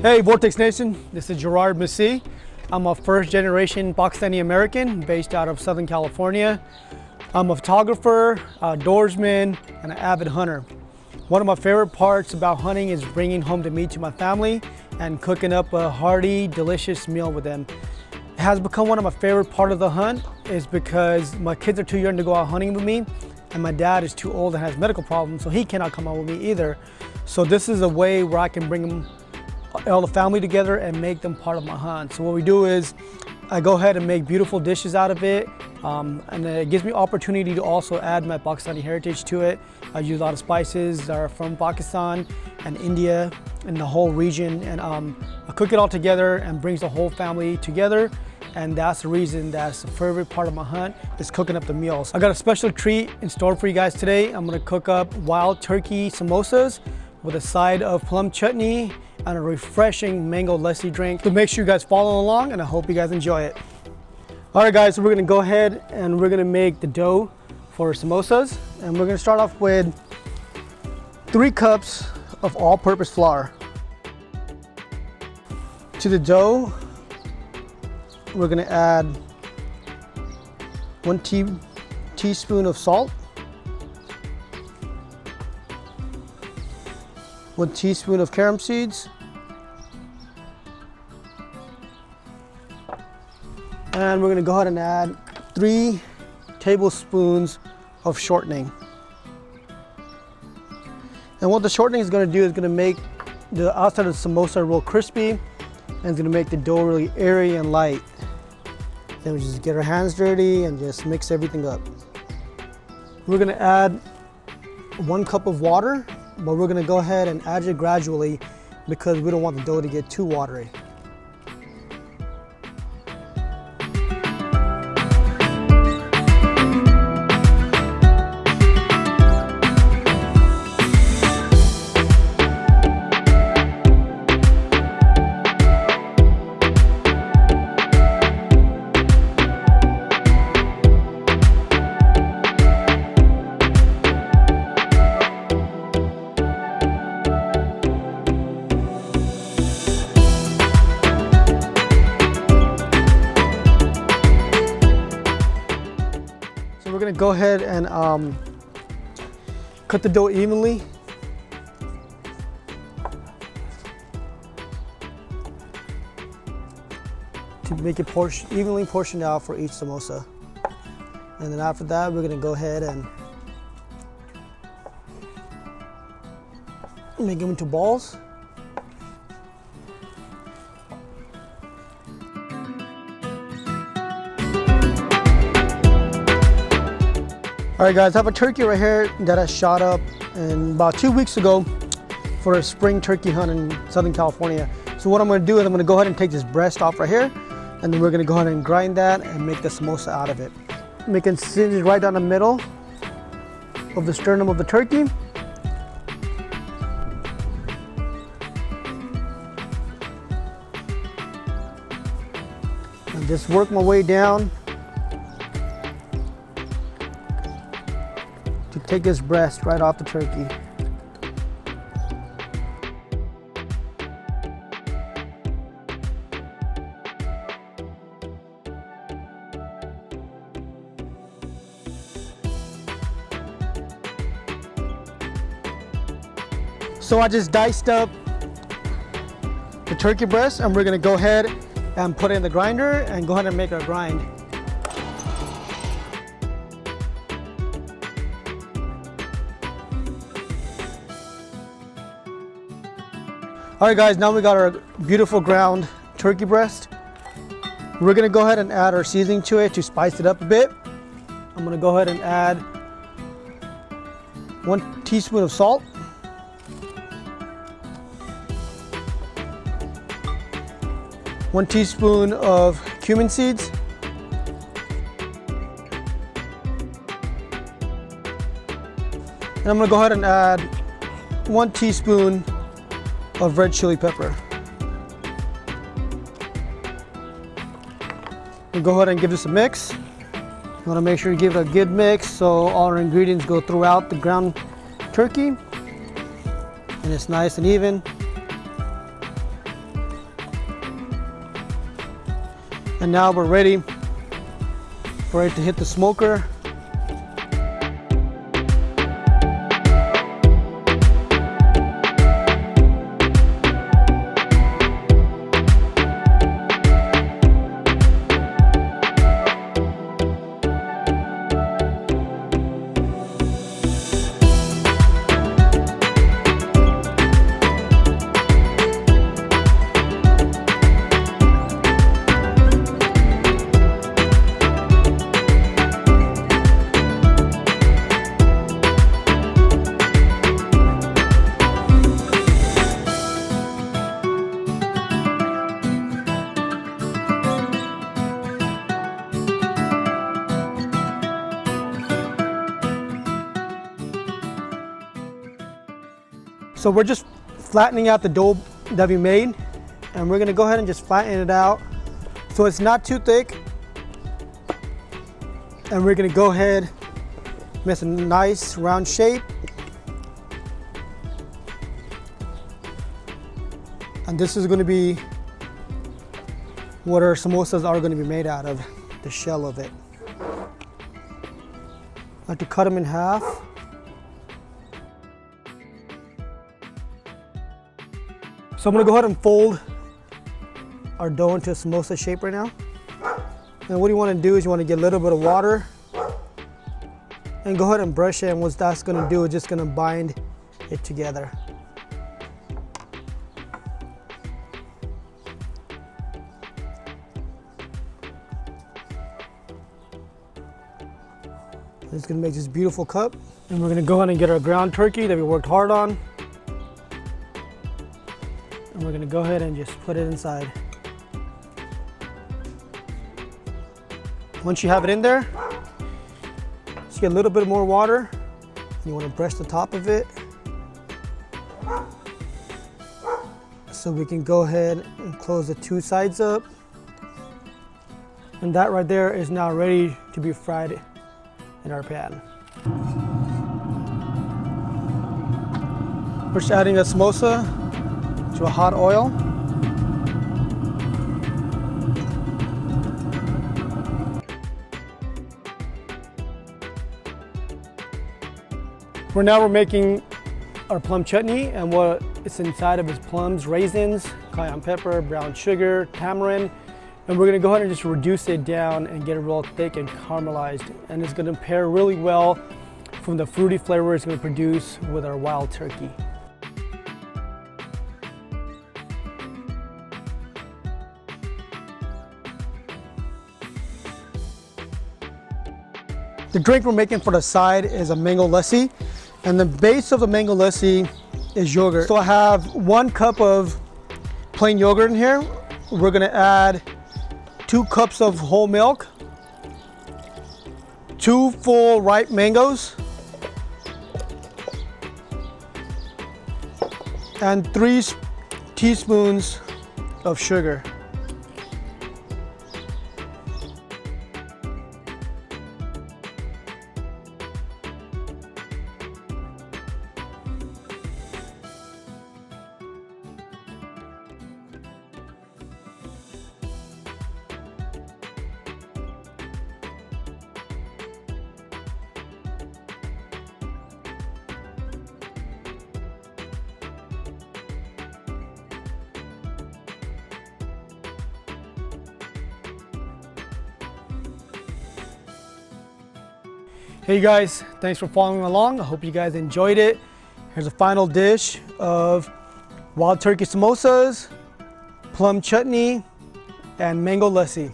Hey Vortex Nation, this is Gerard Massi. I'm a first generation Pakistani American based out of Southern California. I'm a photographer, outdoorsman, and an avid hunter. One of my favorite parts about hunting is bringing home the meat to my family and cooking up a hearty, delicious meal with them. It has become one of my favorite parts of the hunt is because my kids are too young to go out hunting with me, and my dad is too old and has medical problems, so he cannot come out with me either. So this is a way where I can bring them all the family together and make them part of my hunt. So what we do is I go ahead and make beautiful dishes out of it, and it gives me opportunity to also add my Pakistani heritage to it. I use a lot of spices that are from Pakistan and India and the whole region, and I cook it all together and brings the whole family together. And that's the reason that's the favorite part of my hunt is cooking up the meals. I got a special treat in store for you guys today. I'm gonna cook up wild turkey samosas with a side of plum chutney and a refreshing mango lassi drink. So make sure you guys follow along, and I hope you guys enjoy it. All right guys, so we're gonna go ahead and we're gonna make the dough for samosas. And we're gonna start off with 3 cups of all-purpose flour. To the dough, we're gonna add 1 teaspoon of salt, 1 teaspoon of carom seeds, and we're gonna go ahead and add 3 tablespoons of shortening. And what the shortening is gonna do is gonna make the outside of the samosa real crispy, and it's gonna make the dough really airy and light. Then we just get our hands dirty and just mix everything up. We're gonna add 1 cup of water, but we're gonna go ahead and add it gradually because we don't want the dough to get too watery. We're gonna go ahead and cut the dough evenly. To make it evenly portioned out for each samosa. And then after that, we're gonna go ahead and make them into balls. All right guys, I have a turkey right here that I shot up about 2 weeks ago for a spring turkey hunt in Southern California. So what I'm gonna do is I'm gonna go ahead and take this breast off right here, and then we're gonna go ahead and grind that and make the samosa out of it. Make incisions right down the middle of the sternum of the turkey. And just work my way down to take this breast right off the turkey. So I just diced up the turkey breast, and we're gonna go ahead and put it in the grinder and go ahead and make our grind. All right guys, now we got our beautiful ground turkey breast. We're gonna go ahead and add our seasoning to it to spice it up a bit. I'm gonna go ahead and add 1 teaspoon of salt, 1 teaspoon of cumin seeds, and I'm gonna go ahead and add 1 teaspoon of red chili pepper. And go ahead and give this a mix. You want to make sure you give it a good mix so all our ingredients go throughout the ground turkey and it's nice and even. And now we're ready for it to hit the smoker. So we're just flattening out the dough that we made, and we're gonna go ahead and just flatten it out so it's not too thick. And we're gonna go ahead, make a nice round shape. And this is gonna be what our samosas are gonna be made out of, the shell of it. I like to cut them in half. So I'm gonna go ahead and fold our dough into a samosa shape right now. And what you wanna do is you wanna get a little bit of water and go ahead and brush it, and what that's gonna do is just gonna bind it together. It's gonna make this beautiful cup. And we're gonna go ahead and get our ground turkey that we worked hard on. And we're gonna go ahead and just put it inside. Once you have it in there, just get a little bit more water. And you wanna brush the top of it. So we can go ahead and close the two sides up. And that right there is now ready to be fried in our pan. We're just adding a samosa to a hot oil. We're making our plum chutney, and what it's inside of is plums, raisins, cayenne pepper, brown sugar, tamarind, and we're gonna go ahead and just reduce it down and get it real thick and caramelized, and it's gonna pair really well from the fruity flavor it's gonna produce with our wild turkey. The drink we're making for the side is a mango lassi, and the base of the mango lassi is yogurt. So I have 1 cup of plain yogurt in here. We're gonna add 2 cups of whole milk, 2 full ripe mangoes, and 3 teaspoons of sugar. Hey guys, thanks for following along. I hope you guys enjoyed it. Here's a final dish of wild turkey samosas, plum chutney, and mango lassi.